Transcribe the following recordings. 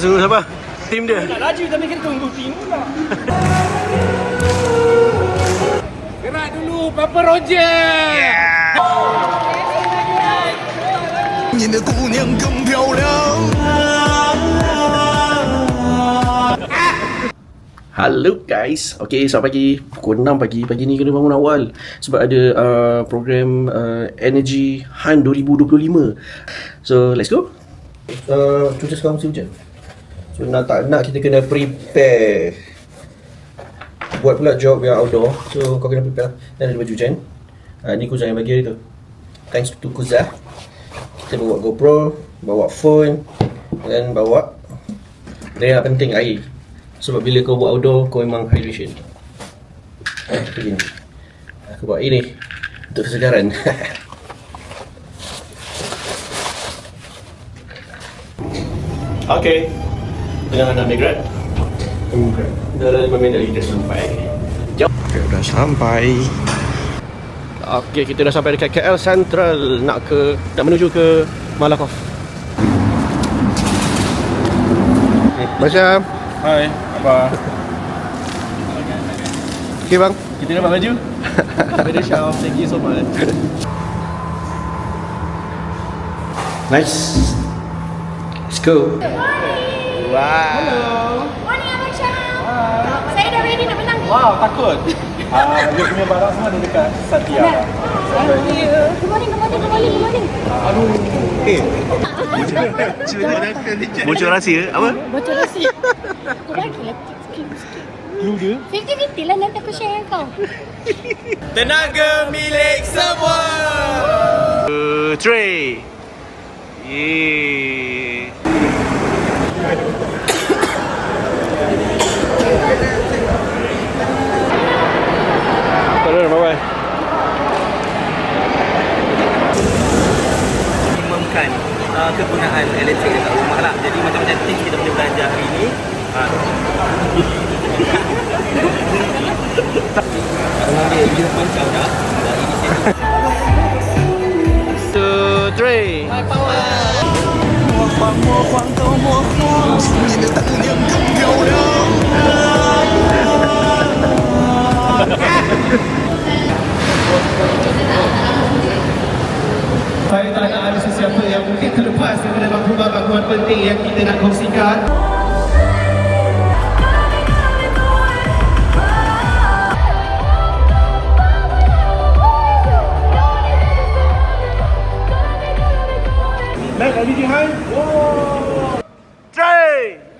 Suruh siapa? Tim dia. Nak laju tapi kita tunggu tim pula. Gerak dulu Papa Roger. Hello guys. Okay, selamat pagi. Pukul 6 pagi. Pagi ni kena bangun awal sebab ada program Energy Hunt 2025. So, let's go. Cuaca sekarang mesti hujan. So, tak nak kita kena prepare. Buat pula job yang outdoor. So, kau kena prepare. Dan ada baju hujan. Ni Kuzah yang bagi hari tu. Thanks to Kuzah. Kita bawa GoPro, bawa phone dan bawa yang penting air. Sebab bila kau buat outdoor, kau memang hydration. Begini. Aku bawa ini untuk kesegaran. Okay. Tengah nak naik Grab. Dah 5 minit lagi dah sampai. Jom. Okay, dah sampai. Okay, kita dah sampai dekat KL Central. Nak menuju ke Malakoff. Macam Hai, apa? okay bang. Kita dapat baju? Very sharp, thank you so much. Nice. Let's go. Wow. Hello. Morning Abang Syah. Saya dah ready nak menang. Wow, takut. Dia punya barang semua ada dekat Satya. Thank you. Good morning. Aduh. Bocor rahsia apa? Bocor rahsia. Kau bagilah sikit. Clue dia. 50-50 lah, nanti aku share dengan kau. Tenaga milik semua. 3. Yeah. Bye-bye. Minimumkan kegunaan elektrik dekat rumah lah. Jadi macam-macam tips kita boleh belajar hari ni. Kalau dia ingin pancang dah, ini 2, 3. Saya tak nak ada sesiapa yang mungkin terlepas daripada bangunan penting yang kita nak kongsikan. Back, I'll be behind. Whoa! 3.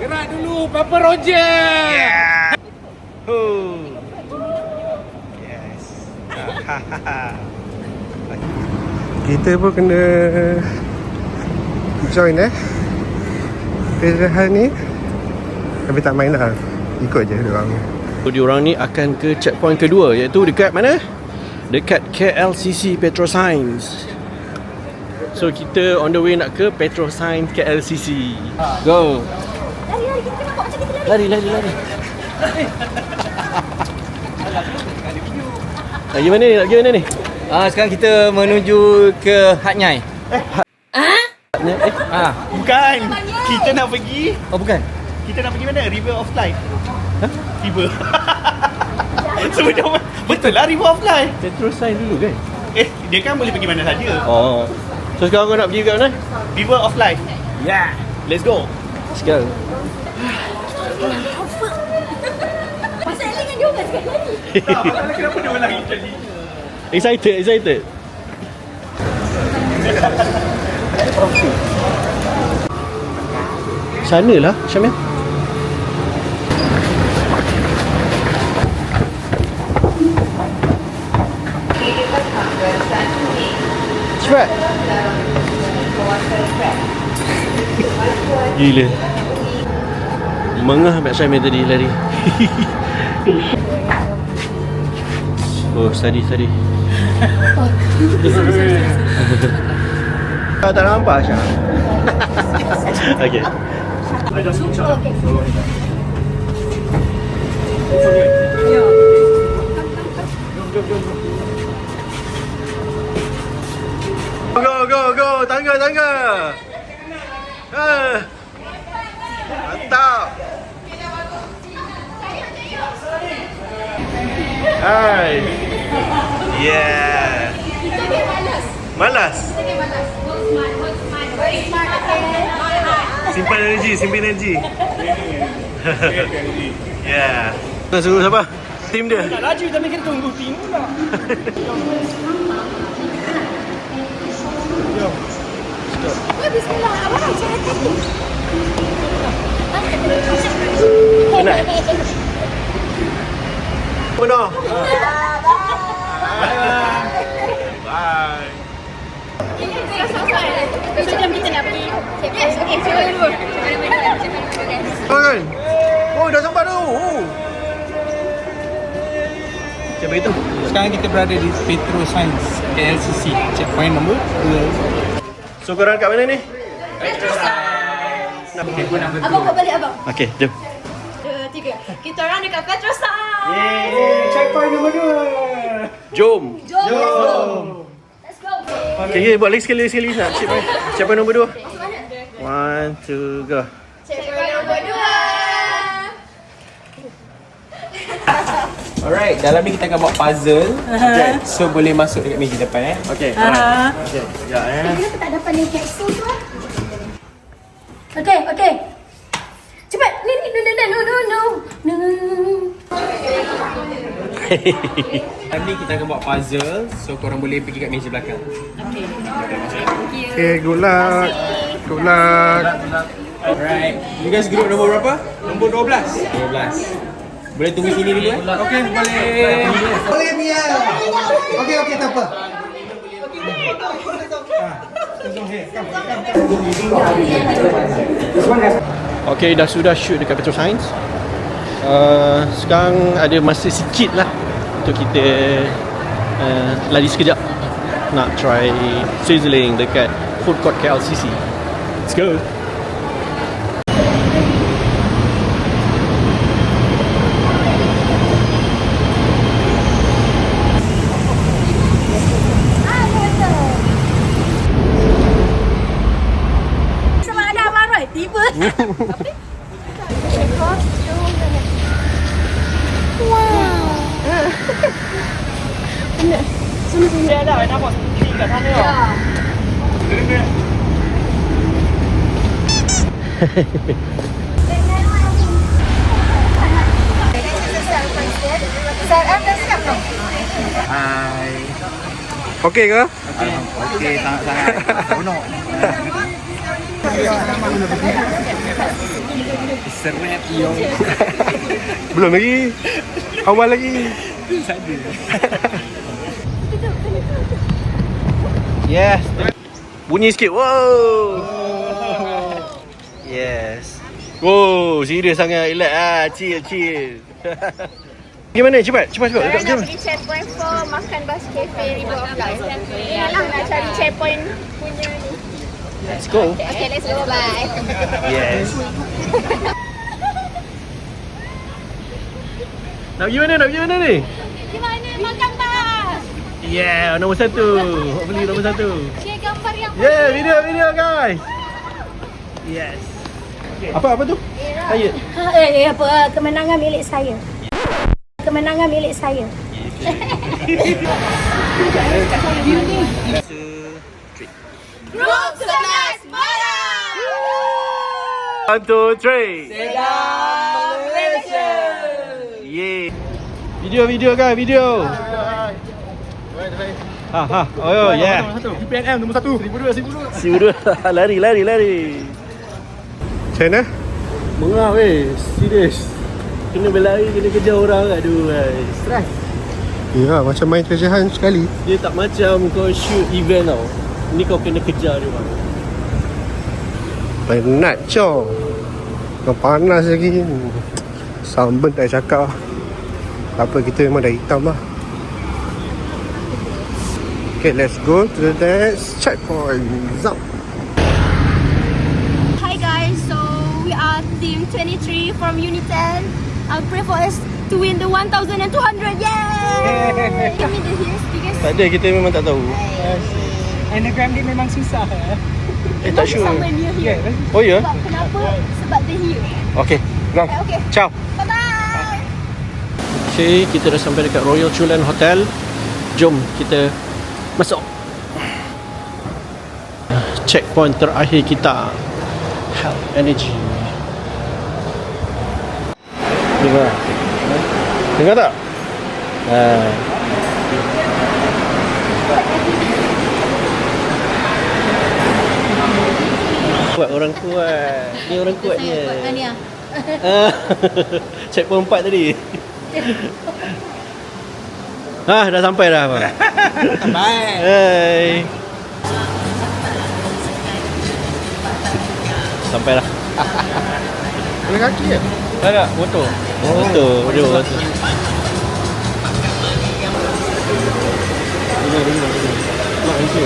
Gerak dulu Papa Roger. Yes. Kita pun kena join pilihan ni. Tapi tak main lah. Ikut je diorang. Diorang ni akan ke checkpoint kedua, iaitu dekat mana? Dekat KLCC Petroscience. So kita on the way nak ke Petroscience KLCC. Go. Lari, kita tengok macam kita lari. Lari. Lagi mana ni? Nak pergi mana ni? sekarang kita menuju ke Hat Nyai. Bukan. Kita nak pergi. Oh bukan? Kita nak pergi mana? River of Life. River. Sebenarnya betul lah River of Life. Petroscience dulu kan? Dia kan boleh pergi mana saja. Oh. So sekarang kau nak pergi kat mana? River of Life. Yeah. Let's go. Let's go. Pasal Ellen dengan dia bukan sekali lari. Kenapa dia lagi jadi? Excited. Sana lah, Syamil. Cepat. Gila. Mengah Mak Syamil tadi lari. Oh, study. Tak nampak Syah. Okay. Go. Tangga. Mantap. Hai. Yeah. Malas. Simpan energi. Yeah. Nak suruh siapa? Tim dia. Nak laju tapi kita tunggu tim pula. Bismillah. Apa nak cakap tadi? Penat. Penuh. Bye. Macam kita nak pergi. Yes, okay. Cuba dulu. Kan? Oh, dah sampai tu. Macam begitu. Sekarang kita berada di Petro Science KLCC, checkpoint nombor 2. So korang kat mana ni? Abang kau balik abang. Okay, jom. 2, 3. Kita orang dekat Petroside. Checkpoint nombor 2. Jom. Let's go. Okay, buat lagi sekali nak. Siapa nombor 2? 1, 2, go. Checkpoint nombor 2. Alright, dalam ni kita akan buat puzzle. Okay. So boleh masuk dekat meja depan Okay, alright. Okay, sekejap Kenapa tak dapat ni capsule tu? Okay. Cepat. No. Dalam ni kita akan buat puzzle. So korang boleh pergi kat meja belakang. Okay, good luck. Alright. You guys group nombor berapa? Nombor 12. 12. Boleh tunggu sini dulu Okay, boleh. Boleh Mia. Okey, tak apa. Okay, dah shoot dekat Petro Science. Sekarang ada masa sikit lah untuk kita lari sekejap nak try sizzling dekat food court KLCC. Let's go. Sama ada Abang Roy. Tiba. Okay ke? Okey, sangat-sangat seronok. Seret yo. Belum lagi. Awal lagi. Yes. Bunyi sikit. Wow. Yes. Wow, serius sangat. Relax chill. Gimana? Cepat. Sekarang nak pergi checkpoint for makan bus cafe River of Life. Yalah nak cari checkpoint punya ni. Let's go. Okay, let's go. Bye. Yes. Nak pergi mana ni? Di mana makan bus? Yeah, nombor 1. Hopefully nombor 1. Share gambar yang Yeah, video guys. Yes. Apa tu? Saya. apa kemenangan milik saya. Group 11 Marang. 1, 2, 3. Sedang Malaysia. Yeah. Video guys, video. Oh yeah. PNM nombor 1. 1200. Lari. Macam mana? Mengah weh, serius. Kena berlari, kena kejar orang. Aduh, stress. Ya, macam main treasure hunt sekali. Dia tak macam kau shoot event tau. Ni kau kena kejar dia bang. Penat cow. Kau panas lagi. Sunburn tak cakap. Tak apa, kita memang dah hitam lah. Okay, let's go to the next checkpoint. Zap. Hi guys, so we are team 23 from Unitel. I'll pray for us to win the 1,200. Yay! Give me the hills because Tak ada, kita memang tak tahu. Anagram dia memang susah. Tak sure. somewhere near here. Oh ya? Sebab kenapa? Sebab the hill. Okay, nah. Okay. Ciao. Bye bye. Okay, kita dah sampai dekat Royal Chulan Hotel. Jom kita masuk. Checkpoint terakhir kita. Health Energy. Dengar. Dengar tak? Kuat, orang kuat. Ni orang kuatnya. Checkpoint 4 tadi. Dah sampai dah. Sampai. Hai. Sampai dah. Boleh kaki ya? Tak, motor. Motor. Dia motor. Mak isi.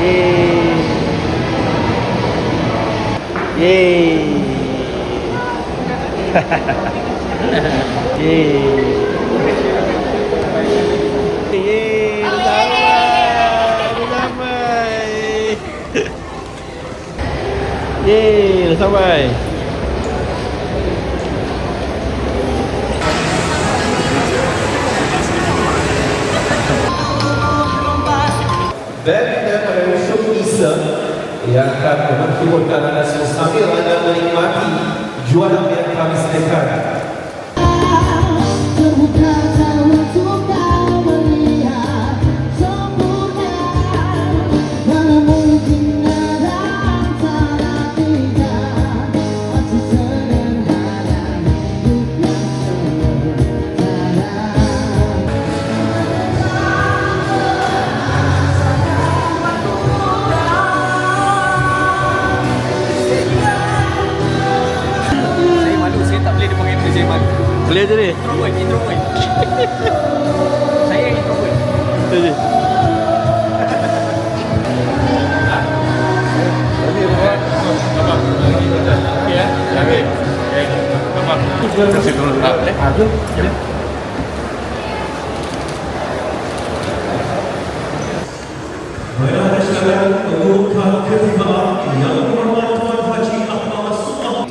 Yeay. Yeay. Yeay. Yeay. Dah sampai. Yeay, dah sampai. Dan daripada musuh Isa yang akan menghiburkan anda semua sambil anda menikmati jualan yang kami sediakan. Saya malu, saya tak boleh dia panggil saya malu. Boleh je ni. Introvert. Saya introvert. Tu je.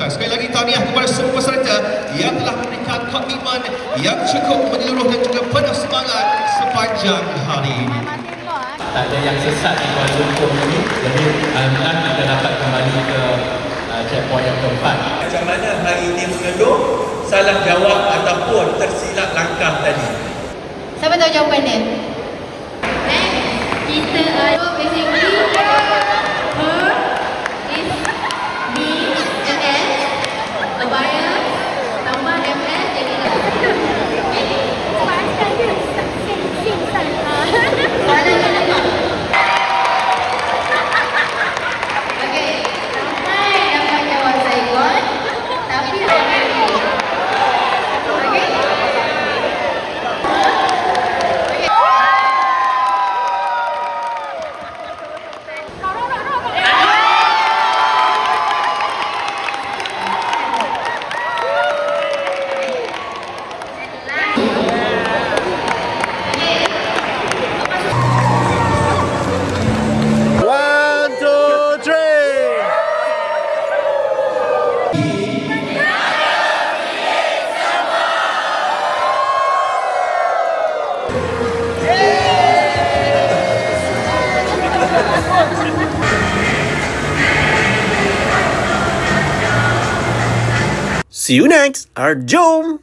Sekali lagi tahniah kepada semua peserta yang telah memberikan komitmen yang cukup menyeluruh dan juga penuh semangat sepanjang hari ini. Tak ada yang sesat di Kuala Lumpur ini. Jadi alhamdulillah kita dapat kembali ke checkpoint yang keempat. Macam mana hari ini mengeluh, salah jawab ataupun tersilap langkah tadi? Siapa tahu jawapannya? Kita ada basically her is B and S, a buyer, tambah MS jadi okay, sampai dapat jawab Saigon, tapi okay. See you next. Jom.